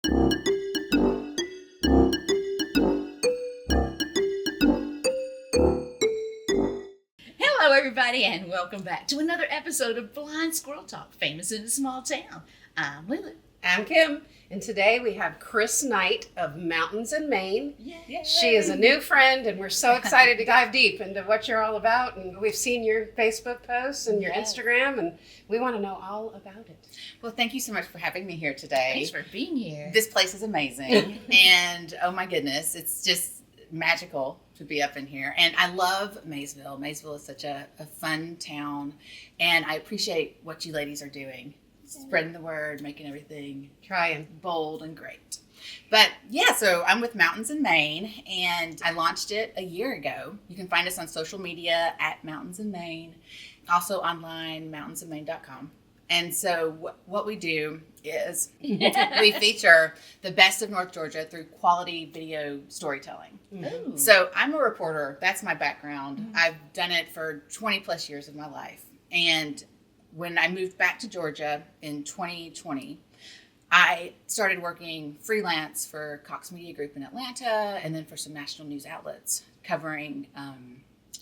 Hello, everybody, and welcome back to another episode of Blind Squirrel Talk, famous in a small town. I'm Lily. I'm Kim, and today we have Chris Knight of Mountains in Maine. Yay. She is a new friend, and we're so excited to dive deep into what you're all about. And we've seen your Facebook posts and your Instagram, and we want to know all about it. Well, thank you so much for having me here today. Thanks for being here. This place is amazing, and oh my goodness, it's just magical to be up in here. And I love Maysville. Maysville is such a fun town, and I appreciate what you ladies are doing. Spreading the word, making everything Trying. bold and great. But yeah, so I'm with Mountains in Maine, and I launched it a year ago. You can find us on social media at Mountains in Maine, also online, mountainsinmaine.com. And so what we do is we feature the best of North Georgia through quality video storytelling. Ooh. So I'm a reporter. That's my background. I've done it for 20 plus years of my life. And when I moved back to Georgia in 2020, I started working freelance for Cox Media Group in Atlanta and then for some national news outlets covering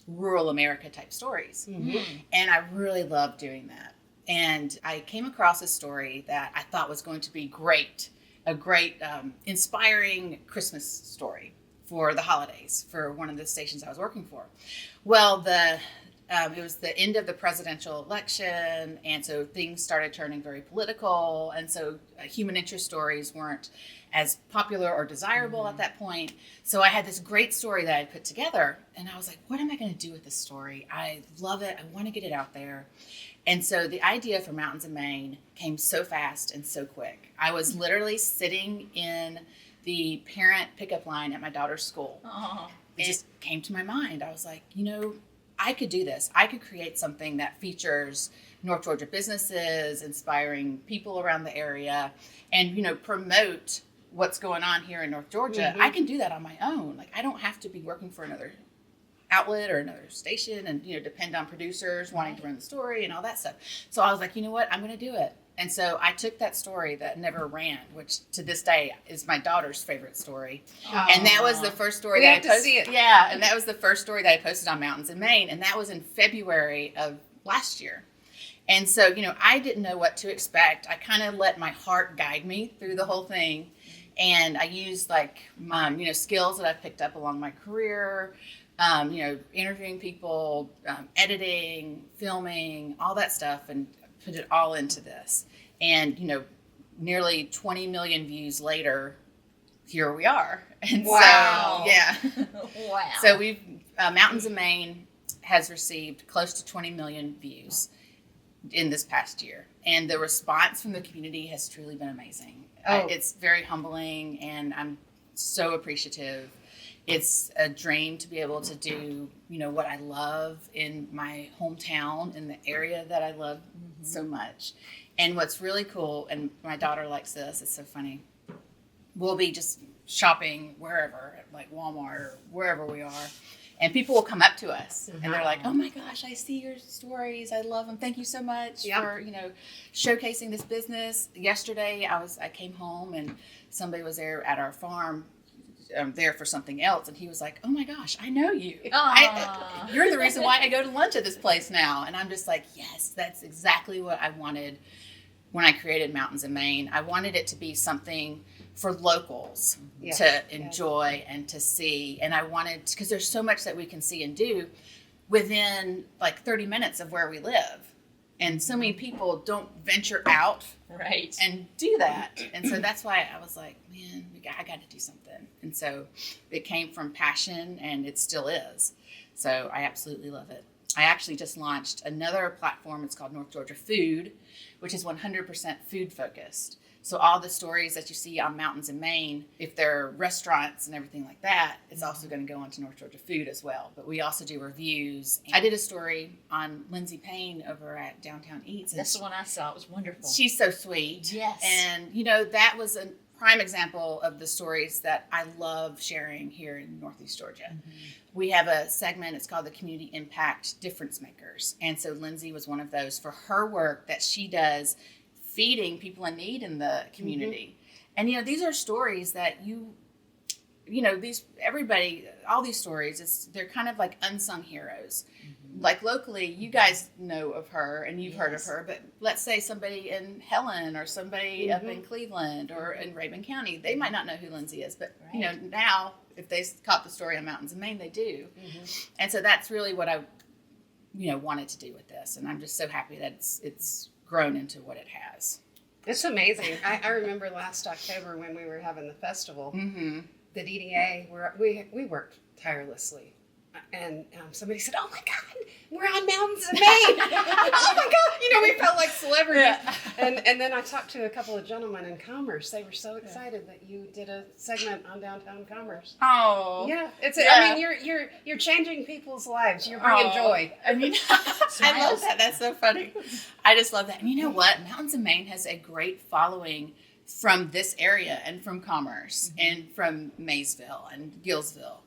rural America type stories. Mm-hmm. And I really loved doing that. And I came across a story that I thought was going to be a great inspiring Christmas story for the holidays for one of the stations I was working for. Well, it was the end of the presidential election, and so things started turning very political, and so human interest stories weren't as popular or desirable at that point. So I had this great story that I put together, and I was like, what am I going to do with this story? I love it. I want to get it out there. And so the idea for Mountains in Maine came so fast and so quick. I was literally sitting in the parent pickup line at my daughter's school. It just came to my mind. I was like, I could do this. I could create something that features North Georgia businesses, inspiring people around the area, and, promote what's going on here in North Georgia. Mm-hmm. I can do that on my own. Like, I don't have to be working for another outlet or another station and, depend on producers wanting to run the story and all that stuff. So I was like, you know what? I'm going to do it. And so I took that story that never ran, which to this day is my daughter's favorite story. Aww. And that was the first story We that have I to posted. see it. Yeah, and that was the first story that I posted on Mountains in Maine, and that was in February of last year. And so, I didn't know what to expect. I kind of let my heart guide me through the whole thing, and I used my, skills that I've picked up along my career. Interviewing people, editing, filming, all that stuff, and put it all into this. And, nearly 20 million views later, here we are. And Wow. So, yeah. Wow. So Mountains in Maine has received close to 20 million views in this past year. And the response from the community has truly been amazing. Oh. It's very humbling, and I'm so appreciative. It's a dream to be able to do, what I love in my hometown, in the area that I love so much. And what's really cool, and my daughter likes this, it's so funny, we'll be just shopping wherever, like Walmart or wherever we are, and people will come up to us and they're like, oh my gosh, I see your stories. I love them. Thank you so much for, showcasing this business. Yesterday, I came home and somebody was there at our farm there for something else, and he was like, oh my gosh, I know you. You're the reason why I go to lunch at this place now. And I'm just like, yes, that's exactly what I wanted when I created Mountains in Maine. I wanted it to be something for locals to enjoy and to see. And I wanted, because there's so much that we can see and do within like 30 minutes of where we live. And so many people don't venture out and do that. And so that's why I was like, man, I got to do something. And so it came from passion, and it still is. So I absolutely love it. I actually just launched another platform. It's called North Georgia Food, which is 100% food focused. So all the stories that you see on Mountains in Maine, if they're restaurants and everything like that, it's also going to go onto North Georgia Food as well. But we also do reviews. I did a story on Lindsay Payne over at Downtown Eats. That's the one I saw. It was wonderful. She's so sweet. Yes. And, that was a prime example of the stories that I love sharing here in Northeast Georgia. Mm-hmm. We have a segment, it's called the Community Impact Difference Makers. And so Lindsay was one of those for her work that she does feeding people in need in the community. And, these are stories that all these stories, they're kind of like unsung heroes. Like locally, you guys know of her and you've heard of her, but let's say somebody in Helen or somebody up in Cleveland or in Raven County, they might not know who Lindsay is, but now if they caught the story on Mountains of Maine, they do. And so that's really what I wanted to do with this, and I'm just so happy that it's grown into what it has. It's amazing. I remember last October when we were having the festival, the DDA, we worked tirelessly. And somebody said, "Oh my God, we're on Mountains of Maine!" Oh my God, we felt like celebrities. Yeah. And then I talked to a couple of gentlemen in Commerce. They were so excited that you did a segment on downtown Commerce. Oh, yeah, I mean, you're changing people's lives. You're bringing joy. I mean, I love that. That's so funny. I just love that. And you know what? Mountains of Maine has a great following from this area and from Commerce and from Maysville and Gillsville.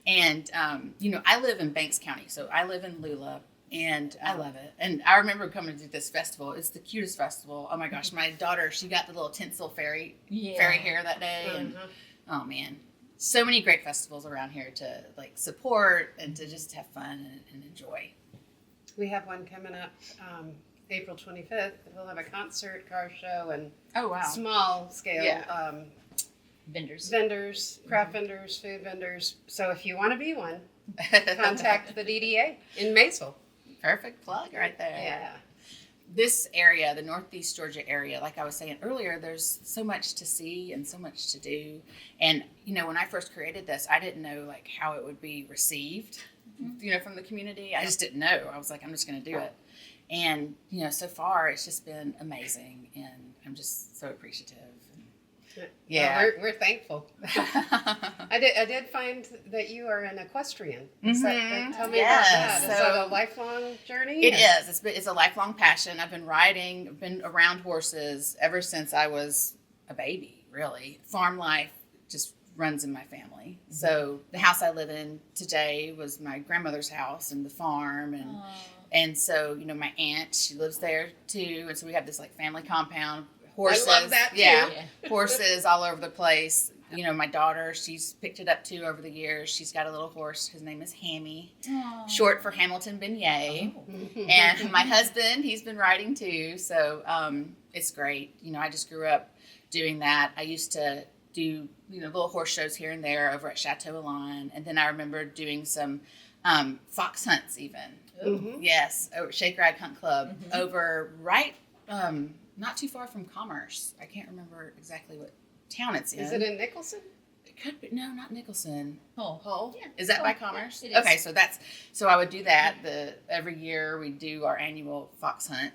And, I live in Banks County, so I live in Lula, and I love it. And I remember coming to this festival. It's the cutest festival. Oh, my gosh. My daughter, she got the little tinsel fairy hair that day. And, oh, man. So many great festivals around here to, support and to just have fun and enjoy. We have one coming up April 25th. We'll have a concert, car show, and small scale vendors, craft vendors, food vendors. So if you want to be one, contact the DDA in Maysville. Perfect plug right there. Yeah. This area, the Northeast Georgia area, like I was saying earlier, there's so much to see and so much to do. And, when I first created this, I didn't know how it would be received, from the community. I just didn't know. I was like, I'm just going to do it. And, so far it's just been amazing. And I'm just so appreciative. Yeah, well, we're thankful. I did find that you are an equestrian. Tell me about that. Is that a lifelong journey? It is. It's a lifelong passion. I've been riding, I've been around horses ever since I was a baby, really. Farm life just runs in my family. So the house I live in today was my grandmother's house and the farm. And so, my aunt, she lives there too. And so we have this family compound. Horses. I love that too. Yeah. Horses all over the place. My daughter, she's picked it up too over the years. She's got a little horse. His name is Hammy, short for Hamilton Beignet. And my husband, he's been riding too. So it's great. I just grew up doing that. I used to do, little horse shows here and there over at Chateau Elan. And then I remember doing some fox hunts even. Yes, over Shake Rag Hunt Club over not too far from Commerce. I can't remember exactly what town it's in. Is it in Nicholson? It could be. No, not Nicholson. Hull? Yeah. Is that by Commerce? It is. Okay, so I would do that. Every year we do our annual fox hunt.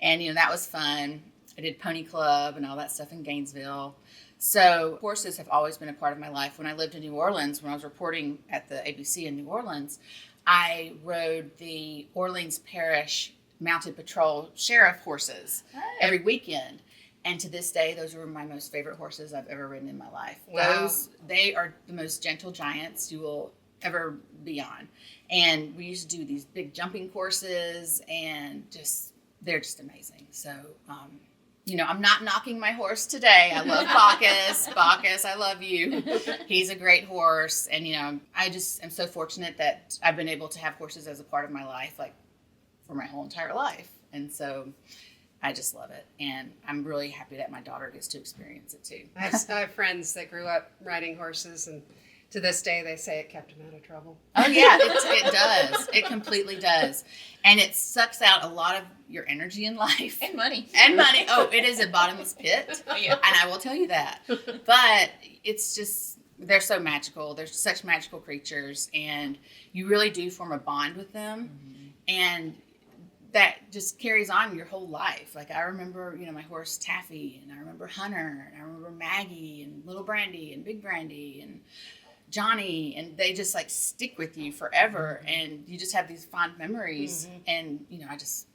And, that was fun. I did Pony Club and all that stuff in Gainesville. So horses have always been a part of my life. When I lived in New Orleans, when I was reporting at the ABC in New Orleans, I rode the Orleans Parish Mounted Patrol Sheriff horses every weekend. And to this day, those were my most favorite horses I've ever ridden in my life. Wow. They are the most gentle giants you will ever be on. And we used to do these big jumping courses and they're just amazing. So, I'm not knocking my horse today. I love Bacchus. Bacchus, I love you. He's a great horse. And, I just am so fortunate that I've been able to have horses as a part of my life, for my whole entire life. And so I just love it. And I'm really happy that my daughter gets to experience it too. I have friends that grew up riding horses, and to this day they say it kept them out of trouble. Oh yeah, it does. It completely does. And it sucks out a lot of your energy in life. And money. Oh, it is a bottomless pit. Yeah. And I will tell you that. But it's just, they're so magical. They're such magical creatures. And you really do form a bond with them. And that just carries on your whole life. I remember, my horse Taffy, and I remember Hunter, and I remember Maggie, and Little Brandy, and Big Brandy, and Johnny, and they just stick with you forever, and you just have these fond memories, and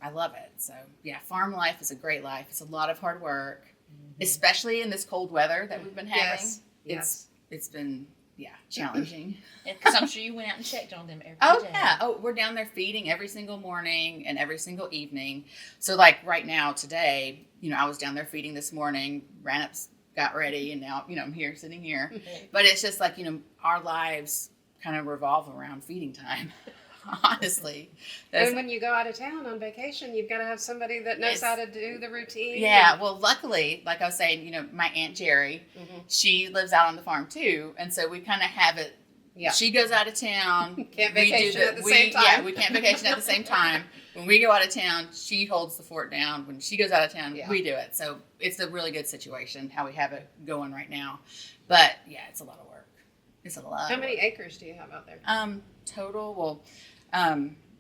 I love it. So yeah, farm life is a great life. It's a lot of hard work, especially in this cold weather that we've been having. Yes. It's been challenging. Because I'm sure you went out and checked on them every day. Oh, yeah. Oh, we're down there feeding every single morning and every single evening. So right now, today, I was down there feeding this morning, ran got ready, and now, I'm here, sitting here. But it's just like, our lives kind of revolve around feeding time. Honestly. And when you go out of town on vacation, you've got to have somebody that knows how to do the routine. Yeah, well, luckily, like I was saying, my Aunt Jerry, she lives out on the farm too, and so we kind of have it. Yeah. She goes out of town. Can't vacation at the same time. Yeah, we can't vacation at the same time. When we go out of town, she holds the fort down. When she goes out of town, we do it. So it's a really good situation how we have it going right now. But yeah, it's a lot of work. It's a lot. How many acres do you have out there? Total, well,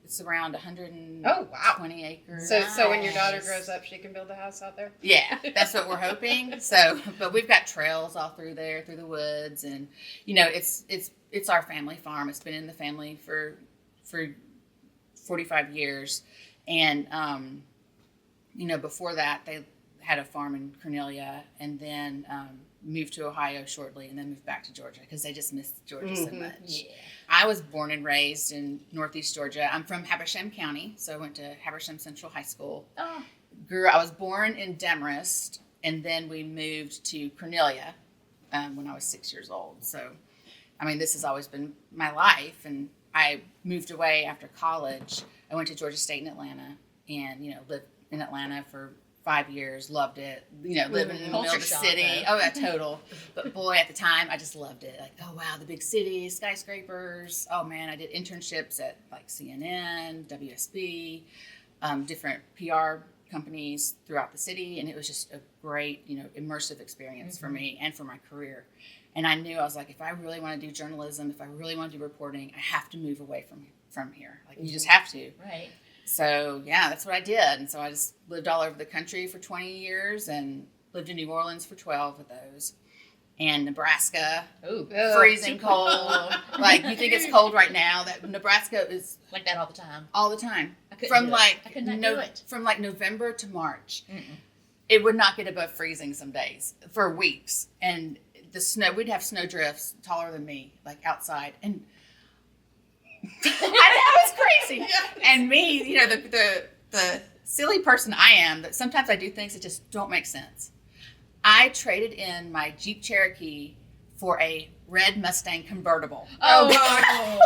it's around 120 acres. So when your daughter grows up, she can build a house out there? Yeah, that's what we're hoping. So, but we've got trails all through there, through the woods, and it's our family farm. It's been in the family for 45 years, and before that they had a farm in Cornelia, and then moved to Ohio shortly, and then moved back to Georgia because they just missed Georgia so much. Yeah. I was born and raised in Northeast Georgia. I'm from Habersham County, so I went to Habersham Central High School. Oh. I was born in Demarest, and then we moved to Cornelia when I was 6 years old. So, this has always been my life, and I moved away after college. I went to Georgia State in Atlanta, and lived in Atlanta for 5 years, loved it, living in the middle of the city. Oh, yeah, total. But boy, at the time, I just loved it. Like, oh, wow, the big cities, skyscrapers. Oh, man, I did internships at, like, CNN, WSB, different PR companies throughout the city. And it was just a great, immersive experience for me and for my career. And I knew, I was like, if I really want to do journalism, if I really want to do reporting, I have to move away from here. Like, you just have to. Right. So, yeah, that's what I did. And so I just lived all over the country for 20 years and lived in New Orleans for 12 of those. And Nebraska, freezing cold. Like, you think it's cold right now. That Nebraska is like that all the time. All the time. I couldn't do it. From like November to March. It would not get above freezing some days for weeks. And the snow, we'd have snow drifts taller than me, like outside. And that was crazy. And me, the silly person I am, that sometimes I do things that just don't make sense. I traded in my Jeep Cherokee for a red Mustang convertible. Oh,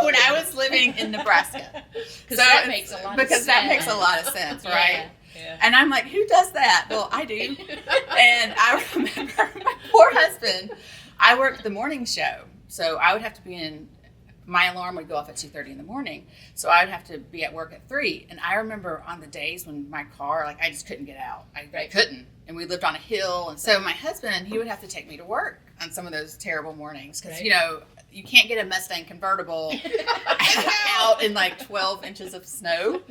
when I was living in Nebraska. Because that makes a lot of sense, right? Yeah. And I'm like, who does that? Well, I do. And I remember my poor husband, I worked the morning show. So I would have to be in, my alarm would go off at 2:30 in the morning. So I would have to be at work at 3. And I remember on the days when my car, like, I just couldn't get out. I couldn't. And we lived on a hill. And so my husband, he would have to take me to work on some of those terrible mornings. Because, you can't get a Mustang convertible out in like 12 inches of snow.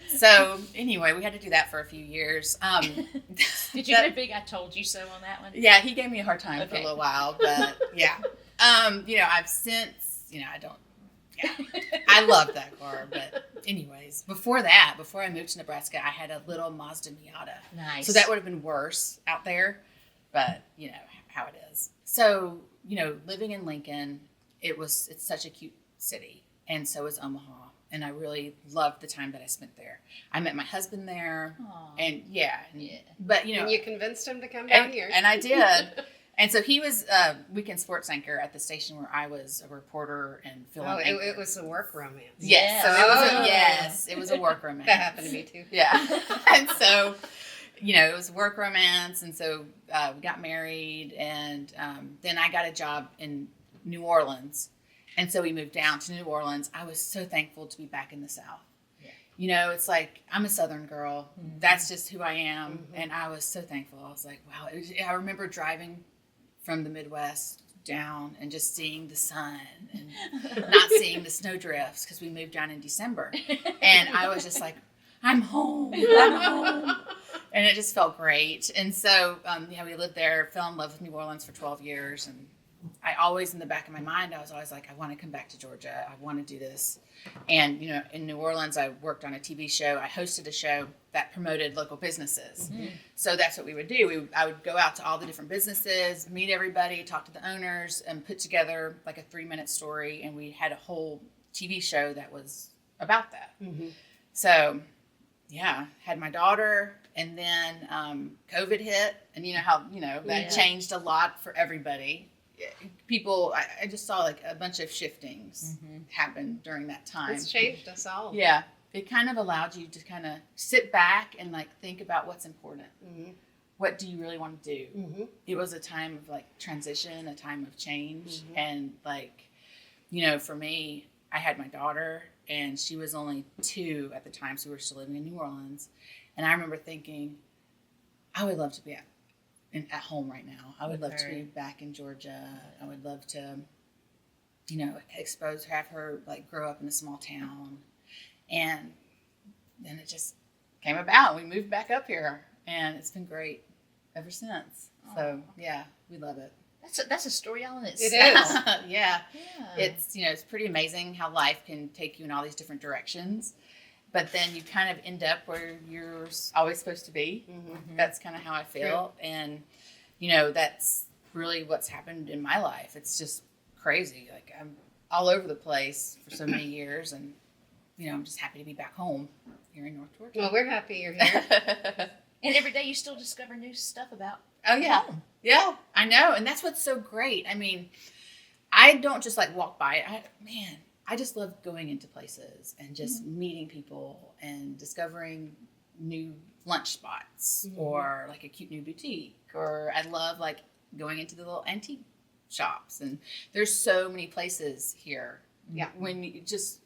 So anyway, we had to do that for a few years. Did you get a big "I told you so" on that one? Yeah, he gave me a hard time for a little while, but yeah. I've since, I loved that car. But anyways, before I moved to Nebraska, I had a little Mazda Miata. Nice. So that would have been worse out there, but how it is. So, living in Lincoln, it's such a cute city, and so is Omaha, and I really loved the time that I spent there. I met my husband there. Aww. And but and you convinced him to come down here, and I did. And so he was a weekend sports anchor at the station where I was a reporter and filling. It was a work romance. Yes, so it was a work romance. That happened to me too. Yeah, and so. It was work romance, and so we got married, and then I got a job in New Orleans, and so we moved down to New Orleans. I was so thankful to be back in the South. Yeah. It's like, I'm a Southern girl. Mm-hmm. That's just who I am, and I was so thankful. I was like, wow. I remember driving from the Midwest down and just seeing the sun and not seeing the snow drifts because we moved down in December, and I was just like, I'm home. And it just felt great. And so, we lived there, fell in love with New Orleans for 12 years. And I always, in the back of my mind, I was always like, I want to come back to Georgia. I want to do this. And, in New Orleans, I worked on a TV show. I hosted a show that promoted local businesses. Mm-hmm. So that's what we would do. I would go out to all the different businesses, meet everybody, talk to the owners, and put together like a 3-minute story. And we had a whole TV show that was about that. Mm-hmm. So... yeah, had my daughter And then COVID hit, and you know how, that changed a lot for everybody. People, I just saw like a bunch of shiftings happen during that time. It's changed us all. Yeah. It kind of allowed you to kind of sit back and like think about what's important. What do you really want to do? It was a time of like transition, a time of change. And like, for me, I had my daughter, and she was only 2 at the time, so we were still living in New Orleans. And I remember thinking, I would love to be at home right now. I would love to be back in Georgia. I would love to, have her like grow up in a small town. And then it just came about. We moved back up here, and it's been great ever since. So yeah, we love it. That's a story all in It itself. is. Yeah. It's, it's pretty amazing how life can take you in all these different directions. But then you kind of end up where you're always supposed to be. That's kind of how I feel. True. And, that's really what's happened in my life. It's just crazy. Like, I'm all over the place for so many years. And, I'm just happy to be back home here in North Georgia. Well, we're happy you're here. And every day you still discover new stuff about Oh, yeah. home. Yeah, I know. And that's what's so great. I mean, I don't just like walk by. I just love going into places and just meeting people and discovering new lunch spots or like a cute new boutique. Or I love like going into the little antique shops. And there's so many places here. Yeah. When you just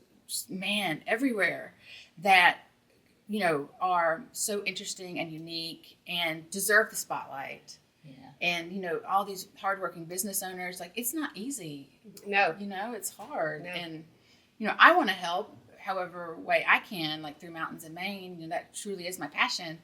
everywhere that, are so interesting and unique and deserve the spotlight. Yeah. And, all these hardworking business owners, like, it's not easy. No. It's hard. No. And, I want to help however way I can, like through Mountains in Maine. That truly is my passion.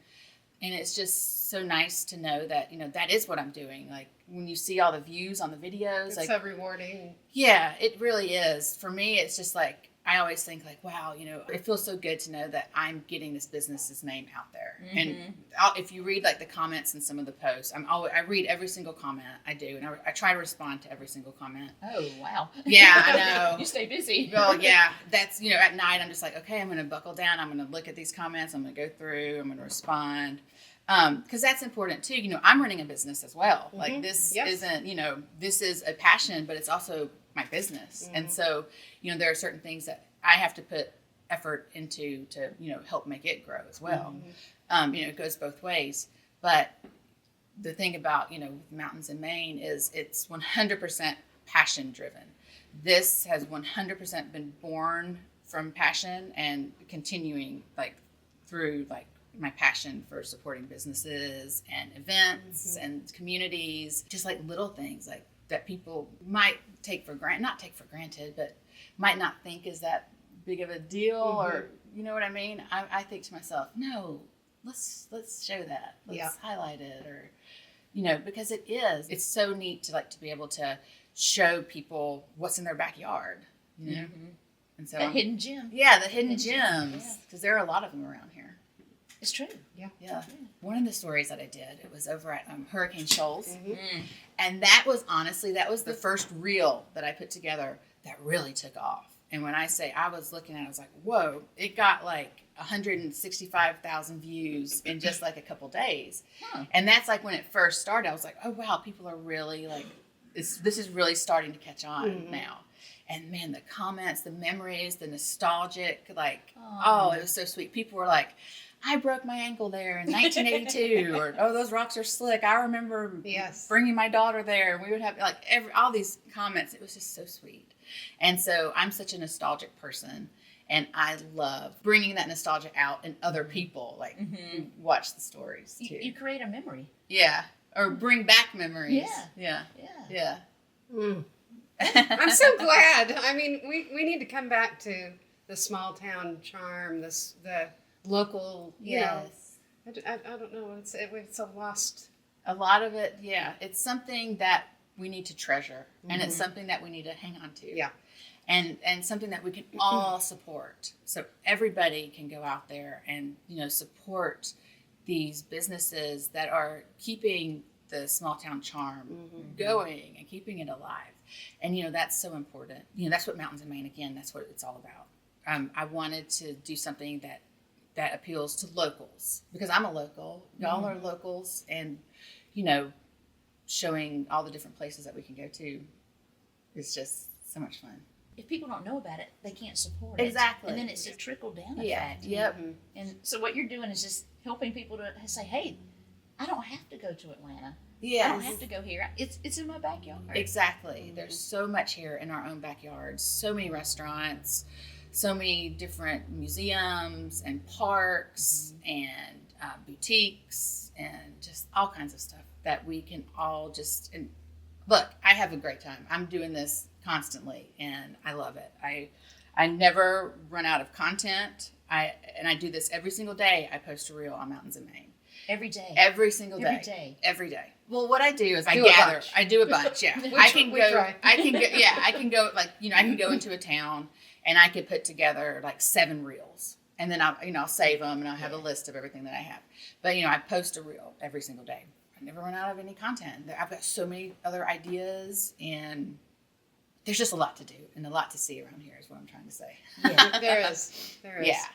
And it's just so nice to know that, that is what I'm doing. Like, when you see all the views on the videos. It's like, so rewarding. Yeah, it really is. For me, it's just like, I always think like, wow, it feels so good to know that I'm getting this business's name out there. And if you read like the comments in some of the posts, I read every single comment I do. And I try to respond to every single comment. Oh, wow. Yeah, I know. You stay busy. Well, yeah, that's, at night I'm just like, okay, I'm going to buckle down. I'm going to look at these comments. I'm going to go through, I'm going to respond. Because that's important too. I'm running a business as well. Like this isn't, this is a passion, but it's also my business. And so, there are certain things that I have to put effort into to, help make it grow as well. It goes both ways. But the thing about, Mountains in Maine is it's 100% passion driven. This has 100% been born from passion and continuing like through like my passion for supporting businesses and events and communities, just like little things like that people might not take for granted, but might not think is that big of a deal or, you know what I mean? I think to myself, no, let's show that. Let's highlight it or, because it's so neat to be able to show people what's in their backyard, And so The hidden gem. Yeah, the hidden gems. Because there are a lot of them around here. It's true. Yeah. One of the stories that I did, it was over at Hurricane Shoals. And that was the first reel that I put together that really took off. And when I say I was looking at it, I was like, whoa, it got like 165,000 views in just like a couple days. And that's like when it first started, I was like, oh wow, people are really like, this is really starting to catch on now. And man, the comments, the memories, the nostalgic, like, oh, it was so sweet. People were like, I broke my ankle there in 1982, or oh, those rocks are slick. I remember bringing my daughter there. And we would have like all these comments. It was just so sweet. And so I'm such a nostalgic person, and I love bringing that nostalgia out in other people. Like watch the stories too. You create a memory. Yeah, or bring back memories. Yeah. I'm so glad. I mean, we need to come back to the small town charm, the local, you know. I don't know. It's a lost. A lot of it, it's something that we need to treasure, and it's something that we need to hang on to. Yeah. And something that we can all support. So everybody can go out there and, support these businesses that are keeping the small town charm going and keeping it alive. And, that's so important. That's what Mountains in Maine, again, that's what it's all about. I wanted to do something that that appeals to locals, because I'm a local, y'all are locals, and showing all the different places that we can go to is just so much fun. If people don't know about it, they can't support it. Exactly. And then it's a trickle down Yeah. effect. Yep. And so what you're doing is just helping people to say, hey, I don't have to go to Atlanta. Yes. I don't have to go here. It's in my backyard. Exactly. There's so much here in our own backyards. So many restaurants, so many different museums and parks and boutiques and just all kinds of stuff that we can all just look. I have a great time. I'm doing this constantly, and I love it. I never run out of content. I do this every single day. I post a reel on Mountains in Maine. Every day. Every single day. Every day. Every day. Well, what I do is I Do a gather. bunch. I do a bunch. Yeah. We I can try. go like, I can go into a town and I could put together like 7 reels, and then I'll save them and I'll have a list of everything that I have. But I post a reel every single day. I never run out of any content. I've got so many other ideas, and there's just a lot to do and a lot to see around here is what I'm trying to say. Yeah. There is. Yeah.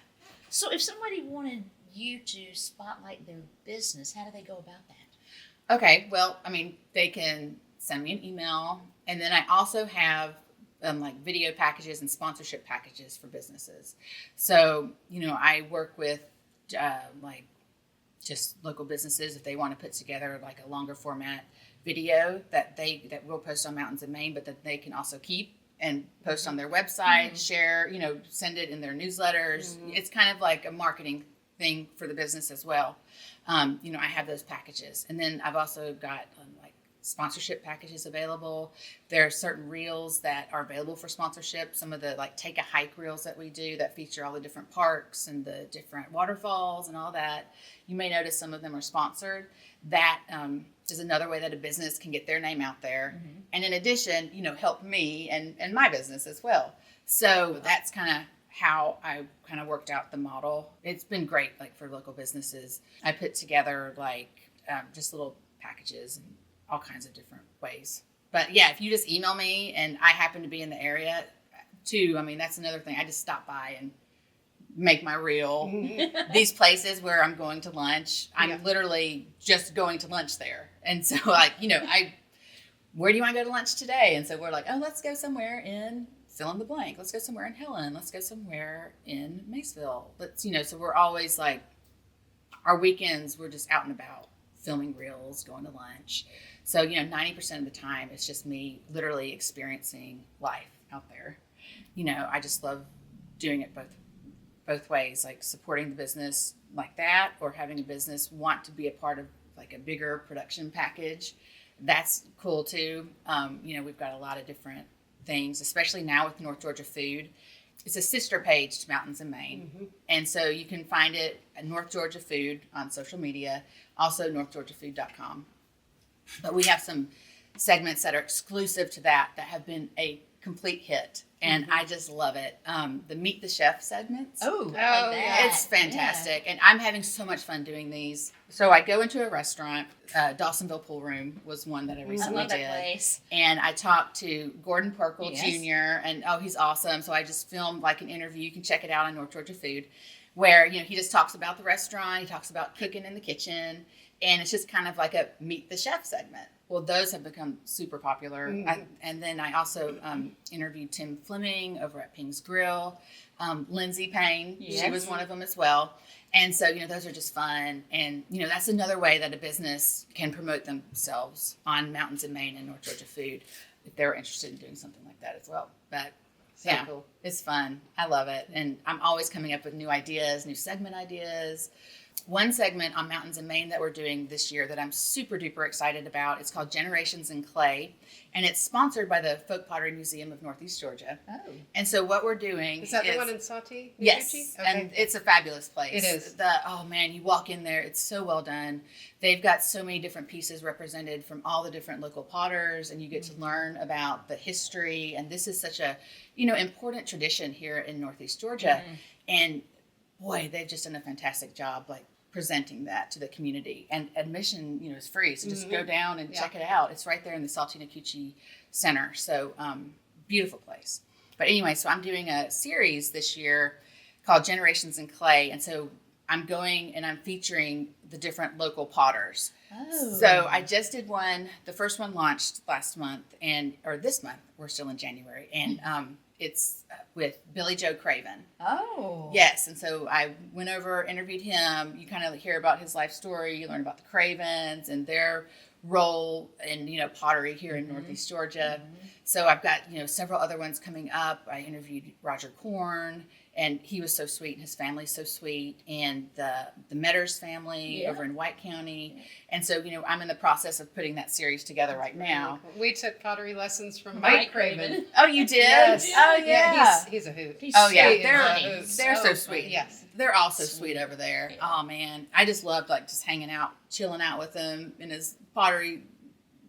So if somebody wanted you to spotlight their business, how do they go about that? Okay. Well, they can send me an email, and then I also have like video packages and sponsorship packages for businesses. So, I work with like just local businesses if they want to put together like a longer format video that we'll post on Mountains in Maine, but that they can also keep and post on their website, share, send it in their newsletters. It's kind of like a marketing thing for the business as well. I have those packages, and then I've also got like sponsorship packages available. There are certain reels that are available for sponsorship. Some of the like take a hike reels that we do that feature all the different parks and the different waterfalls and all that. You may notice some of them are sponsored. That is another way that a business can get their name out there. And in addition, help me and my business as well. So that's kind of how I kind of worked out the model. It's been great, like for local businesses. I put together like just little packages and all kinds of different ways. But yeah, if you just email me and I happen to be in the area too, that's another thing. I just stop by and make my reel. These places where I'm going to lunch, I'm literally just going to lunch there. And so like, where do you want to go to lunch today? And so we're like, oh, let's go somewhere in fill in the blank. Let's go somewhere in Helen. Let's go somewhere in Maysville. So we're always like, our weekends, we're just out and about filming reels, going to lunch. So, 90% of the time, it's just me literally experiencing life out there. I just love doing it both ways, like supporting the business like that, or having a business want to be a part of like a bigger production package. That's cool too. We've got a lot of different things, especially now with North Georgia Food. It's a sister page to Mountains in Maine. And so you can find it at North Georgia Food on social media, also northgeorgiafood.com. But we have some segments that are exclusive to that have been a complete hit. And I just love it. The Meet the Chef segments. Oh, like yeah. that. It's fantastic. And I'm having so much fun doing these. So I go into a restaurant. Dawsonville Pool Room was one that I I recently love did. that place. And I talked to Gordon Perkle Yes. Jr. And he's awesome. So I just filmed like an interview. You can check it out on North Georgia Food, where he just talks about the restaurant. He talks about cooking in the kitchen, and it's just kind of like a Meet the Chef segment. Well, those have become super popular. And then I also interviewed Tim Fleming over at Ping's Grill, Lindsay Payne. Yes. She was one of them as well. And so, those are just fun. And, that's another way that a business can promote themselves on Mountains in Maine and North Georgia Food if they're interested in doing something like that as well. But yeah, Cool. it's fun. I love it. And I'm always coming up with new ideas, new segment ideas. One segment on Mountains in Maine that we're doing this year that I'm super duper excited about, it's called Generations in Clay, and it's sponsored by the Folk Pottery Museum of Northeast Georgia. Oh. And so what we're doing Is that the one in Sawtee? Yes, Okay. and it's a fabulous place. It is. Oh man, you walk in there, it's so well done. They've got so many different pieces represented from all the different local potters, and you get to learn about the history. And this is such a, important tradition here in Northeast Georgia. And boy, they've just done a fantastic job, like presenting that to the community. And admission, is free, so just go down and check it out. It's right there in the Saltinacucci Center. So beautiful place. But anyway, so I'm doing a series this year called Generations in Clay. And so I'm going and I'm featuring the different local potters. Oh. So I just did one. The first one launched last month, or this month. We're still in January, and it's with Billy Joe Craven. Oh. Yes, and so I went over, interviewed him. You kind of hear about his life story. You learn about the Cravens and their role in pottery here in Northeast Georgia. So I've got several other ones coming up. I interviewed Roger Korn, and he was so sweet, and his family's so sweet, and the Metters family over in White County. And so I'm in the process of putting that series together right now. We took pottery lessons from Mike Craven. Oh, you did? Yes. Oh, yeah. He's a hoot. They're so sweet. Yes. They're all so sweet over there. Yeah. Oh, man. I just loved just hanging out, chilling out with him in his pottery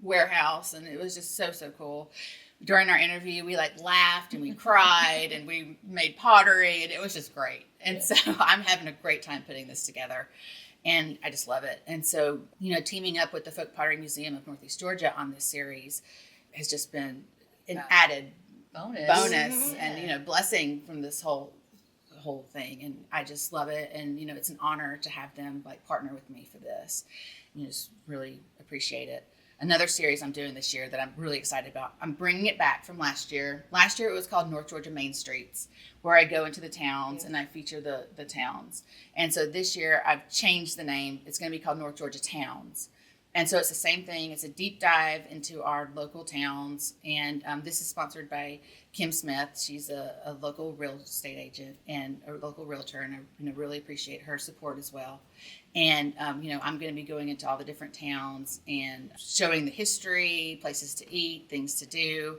warehouse, and it was just so cool. During our interview, we laughed and we cried and we made pottery, and it was just great. And so I'm having a great time putting this together, and I just love it. And so, teaming up with the Folk Pottery Museum of Northeast Georgia on this series has just been an added bonus and, blessing from this whole thing. And I just love it. And, it's an honor to have them partner with me for this. Just really appreciate it. Another series I'm doing this year that I'm really excited about. I'm bringing it back from last year. Last year it was called North Georgia Main Streets, where I go into the towns and I feature the towns. And so this year I've changed the name. It's going to be called North Georgia Towns. And so it's the same thing. It's a deep dive into our local towns. And this is sponsored by Kim Smith. She's a local real estate agent and a local realtor, and I really appreciate her support as well. And, I'm going to be going into all the different towns and showing the history, places to eat, things to do.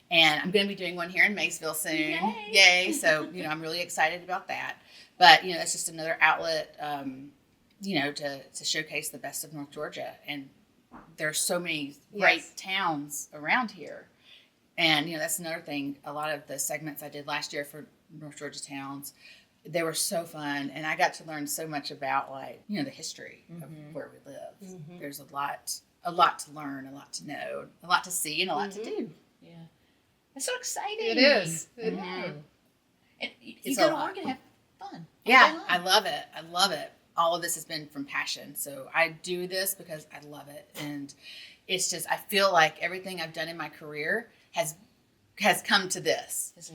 And I'm going to be doing one here in Maysville soon. Yay. So, I'm really excited about that. But, it's just another outlet, to showcase the best of North Georgia. And there's so many great towns around here. And, that's another thing. A lot of the segments I did last year for North Georgia towns, they were so fun. And I got to learn so much about the history of where we live. There's a lot to learn, a lot to know, a lot to see, and a lot to do. Yeah. It's so exciting. It is. And you go to work and have fun. Yeah, I love it. All of this has been from passion. So I do this because I love it. And it's just, I feel like everything I've done in my career has come to this. Has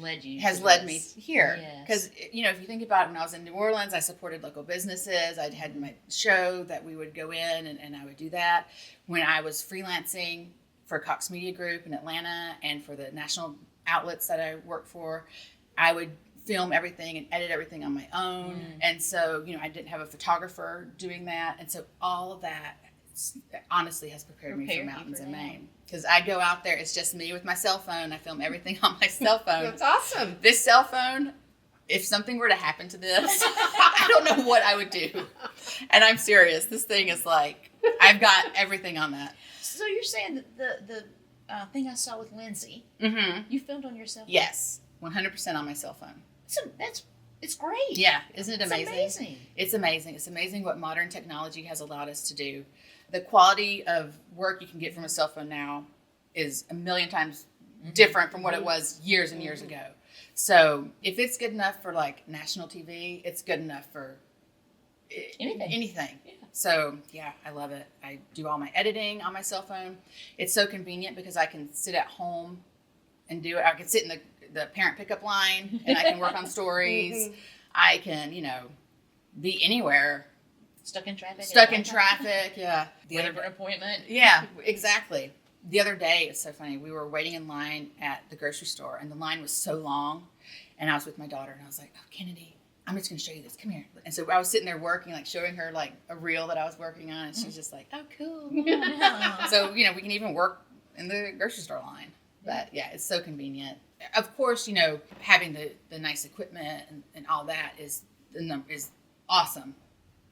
led me here. Because, if you think about it, when I was in New Orleans, I supported local businesses. I'd had my show that we would go in and I would do that. When I was freelancing for Cox Media Group in Atlanta and for the national outlets that I worked for, I would film everything and edit everything on my own. And so, I didn't have a photographer doing that. And so all of that honestly has prepared me for mountains in Maine. Because I go out there, it's just me with my cell phone. I film everything on my cell phone. That's awesome. This cell phone, if something were to happen to this, I don't know what I would do. And I'm serious. This thing is I've got everything on that. So you're saying that the thing I saw with Lindsay, you filmed on your cell phone? Yes, 100% on my cell phone. It's great. Yeah, isn't it amazing? It's amazing. It's amazing. It's amazing what modern technology has allowed us to do. The quality of work you can get from a cell phone now is a million times different from what it was years and years ago. So if it's good enough for national TV, it's good enough for anything. Yeah. So yeah, I love it. I do all my editing on my cell phone. It's so convenient because I can sit at home and do it. I can sit in the parent pickup line and I can work on stories. I can, be anywhere. Stuck in traffic, yeah. Waiting for an appointment. Yeah, exactly. The other day, it's so funny. We were waiting in line at the grocery store, and the line was so long. And I was with my daughter, and I was like, "Oh, Kennedy, I'm just going to show you this. Come here." And so I was sitting there working, showing her a reel that I was working on, and she's just like, "Oh, cool." So we can even work in the grocery store line. But yeah, it's so convenient. Of course, having the nice equipment and all that is awesome.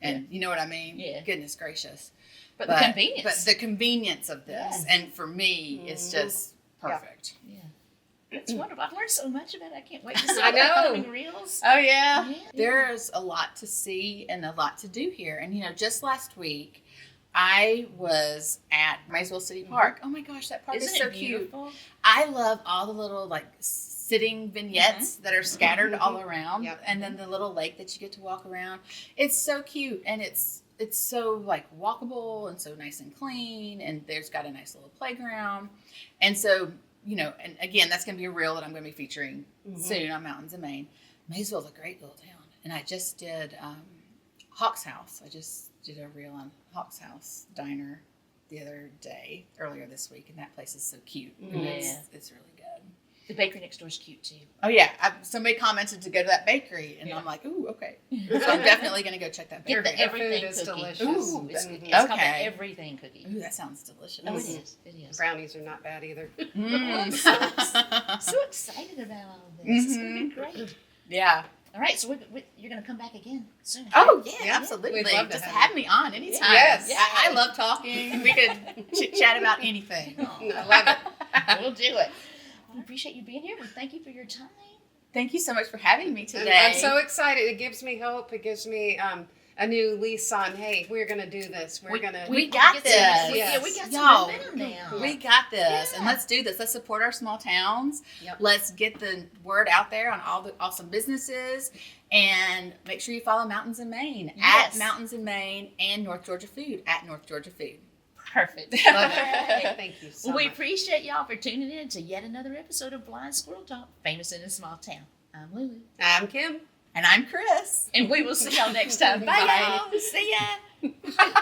And you know what I mean? Yeah. Goodness gracious. But the convenience. But the convenience of this, and for me, it's just perfect. Yeah. It's wonderful. I've learned so much about it. I can't wait to see filming reels. Oh, yeah. There's a lot to see and a lot to do here. And, just last week, I was at Maysville City Park. Oh, my gosh, that park is so cute. I love all the little, sitting vignettes that are scattered all around, Yep. and then the little lake that you get to walk around. It's so cute, and it's so like walkable and so nice and clean, and there's got a nice little playground. And so, and again, that's going to be a reel that I'm going to be featuring soon on Mountains in Maine. Maysville's a great little town, and I just did Hawk's House. I just did a reel on Hawk's House Diner the other day, earlier this week, and that place is so cute. And it's really good. The bakery next door is cute too. Oh yeah, somebody commented to go to that bakery, and I'm like, ooh, okay. So I'm definitely going to go check that bakery. Get the everything food is cookie. delicious. Ooh, it's Mhm. called the Okay. everything cookie. Ooh, that sounds delicious. Oh, it is. It is. Brownies are not bad either. Mm. So excited about all of this. It's going to be great. Yeah. All right, so you're going to come back again soon. Oh yeah, Yeah. absolutely. We'd love to Just have have me on anytime. Yes. Yeah, I love talking. We could chit chat about anything. I love it. We'll do it. We appreciate you being here. We thank you for your time. Thank you so much for having me And today. I'm so excited. It gives me hope. It gives me a new lease on, hey, we're going to do this. We're going to. we got Get this. some- Yes. we got Y'all, some momentum now. We got this, and Yeah. let's do this. Let's support our small towns. Yep. Let's get the word out there on all the awesome businesses, and make sure you follow Mountains in Maine Yes. at Mountains in Maine, and North Georgia Food at North Georgia Food. Perfect. Love it. Thank you so Well, we much. appreciate y'all for tuning in to yet another episode of Blind Squirrel Talk, famous in a small town. I'm Lulu. I'm Kim. And I'm Chris. And we will see y'all next time. Bye, Bye. y'all. See ya.